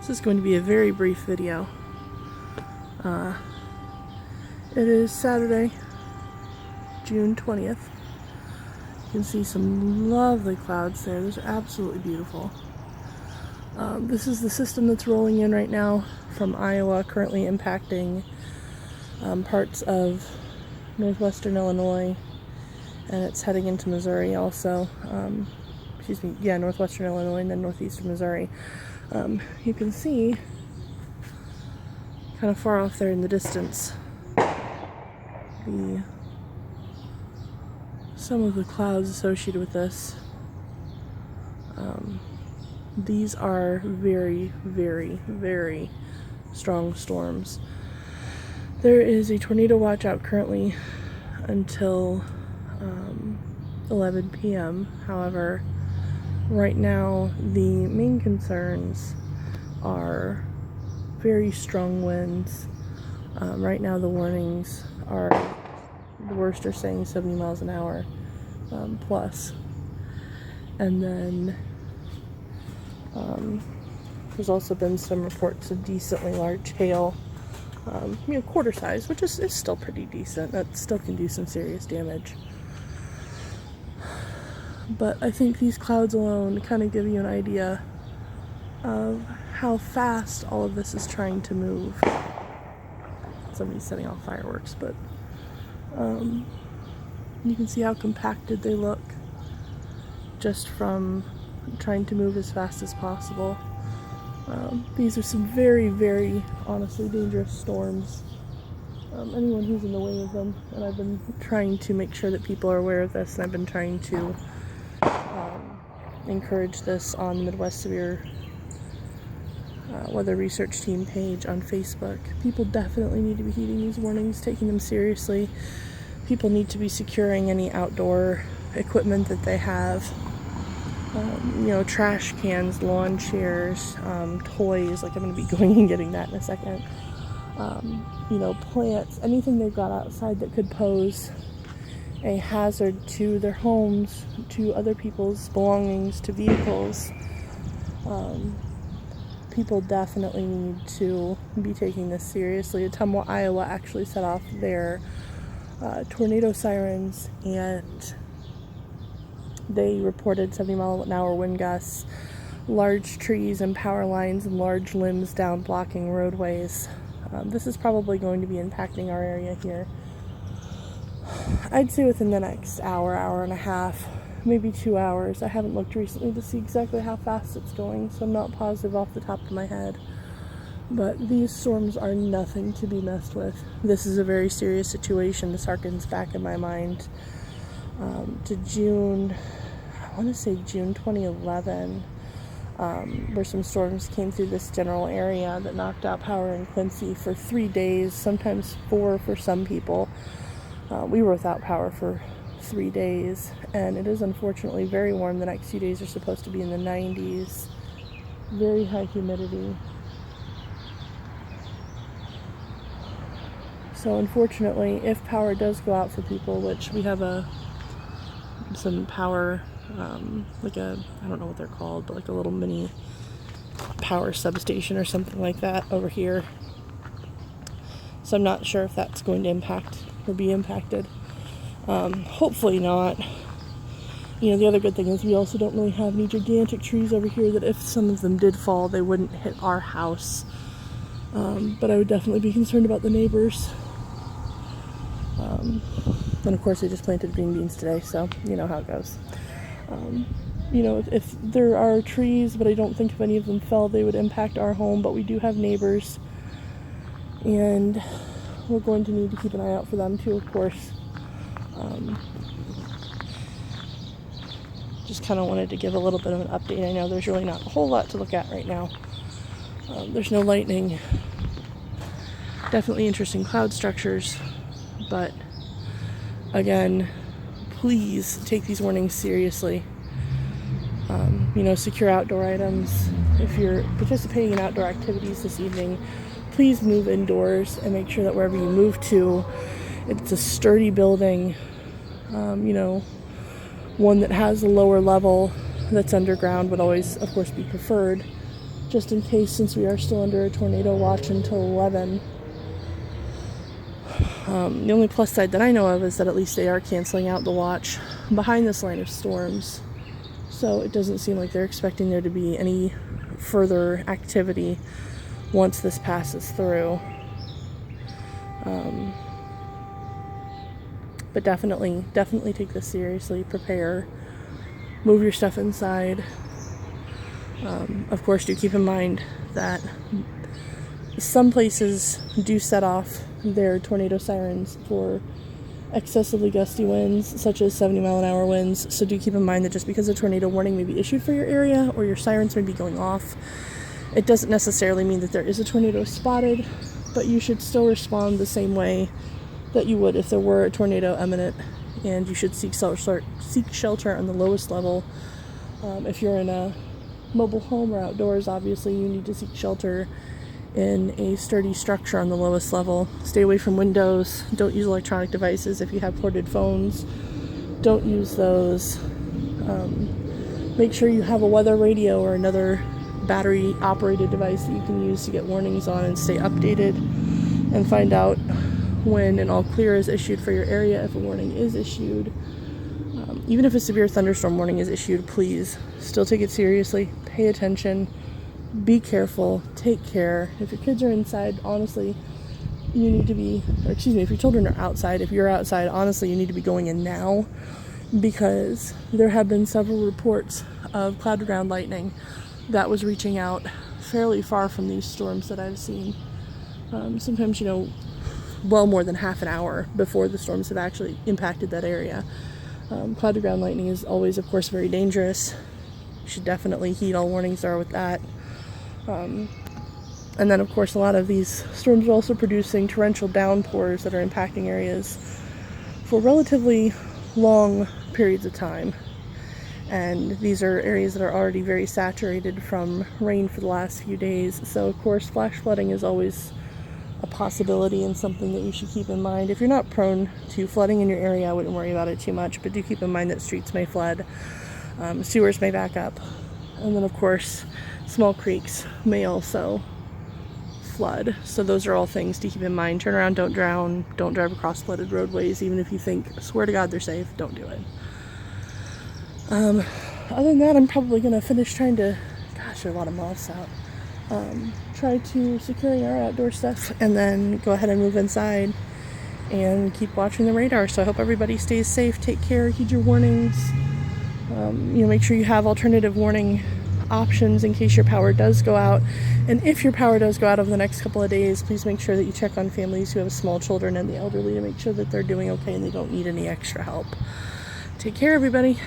This is going to be a very brief video. It is Saturday, June 20th. You can see some lovely clouds there. Those are absolutely beautiful. This is the system that's rolling in right now from Iowa, currently impacting parts of northwestern Illinois, and it's heading into Missouri also. Northwestern Illinois and then northeastern Missouri. You can see kind of far off there in the distance some of the clouds associated with this. These are very, very, very strong storms. There is a tornado watch out currently until 11 p.m. However, right now the main concerns are very strong winds. Right now the warnings are, the worst are saying 70 miles an hour plus. And then there's also been some reports of decently large hail, quarter size, which is still pretty decent. That still can do some serious damage. But I think these clouds alone kind of give you an idea of how fast all of this is trying to move. Somebody's setting off fireworks, but you can see how compacted they look just from trying to move as fast as possible. These are some very, very honestly dangerous storms. Anyone who's in the way of them, and I've been trying to make sure that people are aware of this, and I've been trying to encourage this on the Midwest Severe Weather Research Team page on Facebook. People definitely need to be heeding these warnings, taking them seriously. People need to be securing any outdoor equipment that they have. Trash cans, lawn chairs, toys, like I'm going to be going and getting that in a second. Plants, anything they've got outside that could pose a hazard to their homes, to other people's belongings, to vehicles. People definitely need to be taking this seriously. Ottumwa, Iowa actually set off their tornado sirens, and they reported 70 mile an hour wind gusts, large trees and power lines and large limbs down blocking roadways. This is probably going to be impacting our area here. I'd say within the next hour, hour and a half, maybe 2 hours. I haven't looked recently to see exactly how fast it's going, so I'm not positive off the top of my head. But these storms are nothing to be messed with. This is a very serious situation. This harkens back in my mind to June 2011, where some storms came through this general area that knocked out power in Quincy for 3 days, sometimes 4 for some people. We were without power for 3 days, and it is unfortunately very warm. The next few days are supposed to be in the 90s. Very high humidity. So unfortunately, if power does go out for people, which we have some power, I don't know what they're called, but like a little mini power substation or something like that over here. So I'm not sure if that's going to impact or be impacted. Hopefully not. The other good thing is we also don't really have any gigantic trees over here that if some of them did fall, they wouldn't hit our house. But I would definitely be concerned about the neighbors. And of course they just planted green beans today, so you know how it goes. If there are trees, but I don't think if any of them fell, they would impact our home, but we do have neighbors, and we're going to need to keep an eye out for them too, of course. Just kind of wanted to give a little bit of an update. I know there's really not a whole lot to look at right now. There's no lightning. Definitely interesting cloud structures, but again, please take these warnings seriously. Secure outdoor items. If you're participating in outdoor activities this evening, please move indoors and make sure that wherever you move to, it's a sturdy building, one that has a lower level that's underground would always, of course, be preferred. just in case, since we are still under a tornado watch until 11. The only plus side that I know of is that at least they are canceling out the watch behind this line of storms. So it doesn't seem like they're expecting there to be any further activity once this passes through. But definitely take this seriously. Prepare. Move your stuff inside. Of course, do keep in mind that some places do set off their tornado sirens for excessively gusty winds, such as 70-mile-an-hour winds. So do keep in mind that just because a tornado warning may be issued for your area or your sirens may be going off, it doesn't necessarily mean that there is a tornado spotted, but you should still respond the same way that you would if there were a tornado imminent, and you should seek shelter on the lowest level. If you're in a mobile home or outdoors, obviously you need to seek shelter in a sturdy structure on the lowest level. Stay away from windows. Don't use electronic devices. If you have corded phones, don't use those. Make sure you have a weather radio or another battery operated device that you can use to get warnings on and stay updated and find out when an all clear is issued for your area, if a warning is issued. Even if a severe thunderstorm warning is issued, please still take it seriously. Pay attention. Be careful. Take care. If your kids are inside, honestly, you need to be, if your children are outside, if you're outside, honestly, you need to be going in now, because there have been several reports of cloud-to-ground lightning that was reaching out fairly far from these storms that I've seen. Sometimes, well more than half an hour before the storms have actually impacted that area. Cloud-to-ground lightning is always, of course, very dangerous. You should definitely heed all warnings there with that. And then, of course, a lot of these storms are also producing torrential downpours that are impacting areas for relatively long periods of time. And these are areas that are already very saturated from rain for the last few days. So, of course, flash flooding is always a possibility and something that you should keep in mind. If you're not prone to flooding in your area, I wouldn't worry about it too much, but do keep in mind that streets may flood, sewers may back up, and then, of course, small creeks may also flood. So those are all things to keep in mind. Turn around, don't drown, don't drive across flooded roadways, even if you think, swear to God, they're safe, don't do it. Other than that, I'm probably going to finish trying to, gosh, there are a lot of moths out, try to securing our outdoor stuff, and then go ahead and move inside and keep watching the radar. So I hope everybody stays safe, take care, heed your warnings, make sure you have alternative warning options in case your power does go out. And if your power does go out over the next couple of days, please make sure that you check on families who have small children and the elderly to make sure that they're doing okay and they don't need any extra help. Take care, everybody.